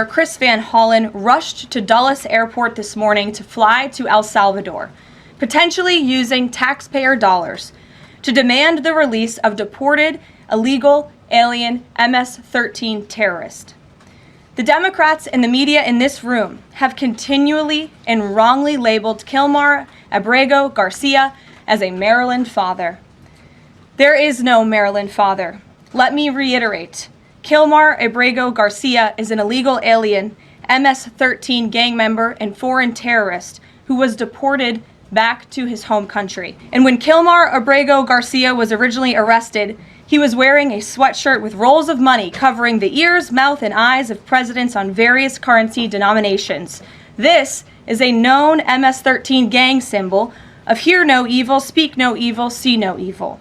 Chris Van Hollen rushed to Dulles Airport this morning to fly to El Salvador, potentially using taxpayer dollars, to demand the release of deported, illegal, alien MS-13 terrorist. The Democrats and the media in this room have continually and wrongly labeled Kilmar Abrego Garcia as a Maryland father. There is no Maryland father. Let me reiterate. Kilmar Abrego Garcia is an illegal alien, MS-13 gang member and foreign terrorist who was deported back to his home country. And when Kilmar Abrego Garcia was originally arrested, he was wearing a sweatshirt with rolls of money covering the ears, mouth, and eyes of presidents on various currency denominations. This is a known MS-13 gang symbol of hear no evil, speak no evil, see no evil.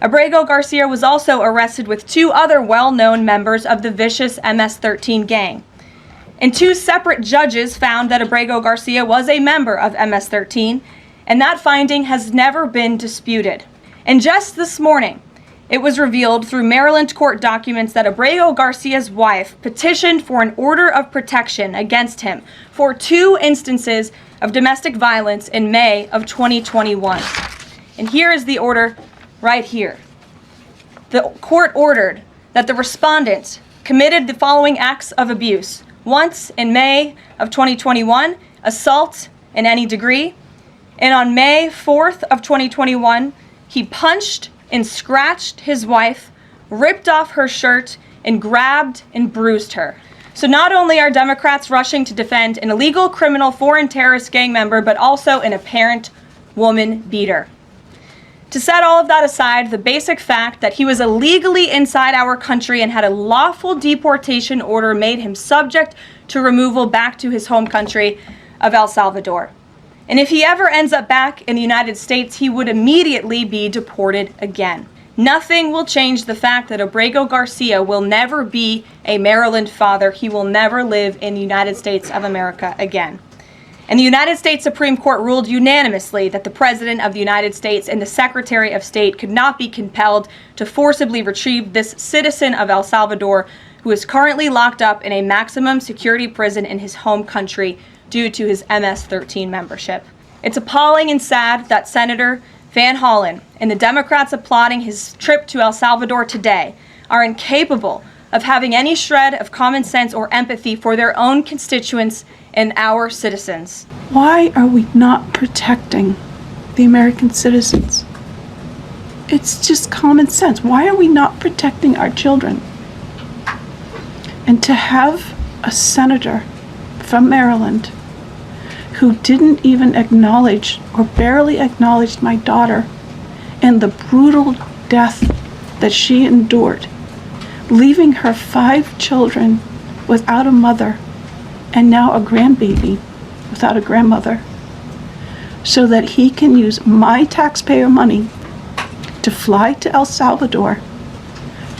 Abrego Garcia was also arrested with two other well-known members of the vicious MS-13 gang. And two separate judges found that Abrego Garcia was a member of MS-13, and that finding has never been disputed. And just this morning, it was revealed through Maryland court documents that Abrego Garcia's wife petitioned for an order of protection against him for 2 instances of domestic violence in May of 2021. And here is the order right here. The court ordered that the respondent committed the following acts of abuse. Once in May of 2021, assault in any degree. And on May 4th of 2021, he punched and scratched his wife, ripped off her shirt, and grabbed and bruised her. So not only are Democrats rushing to defend an illegal criminal foreign terrorist gang member, but also an apparent woman beater. To set all of that aside, the basic fact that he was illegally inside our country and had a lawful deportation order made him subject to removal back to his home country of El Salvador. And if he ever ends up back in the United States, he would immediately be deported again. Nothing will change the fact that Abrego Garcia will never be a Maryland father. He will never live in the United States of America again. And the United States Supreme Court ruled unanimously that the President of the United States and the Secretary of State could not be compelled to forcibly retrieve this citizen of El Salvador who is currently locked up in a maximum security prison in his home country due to his MS-13 membership. It's appalling and sad that Senator Van Hollen and the Democrats applauding his trip to El Salvador today are incapable of having any shred of common sense or empathy for their own constituents and our citizens. Why are we not protecting the American citizens? It's just common sense. Why are we not protecting our children? And to have a senator from Maryland who didn't even acknowledge or barely acknowledged my daughter and the brutal death that she endured, leaving her 5 children without a mother and now a grandbaby without a grandmother, so that he can use my taxpayer money to fly to El Salvador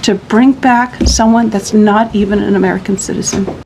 to bring back someone that's not even an American citizen.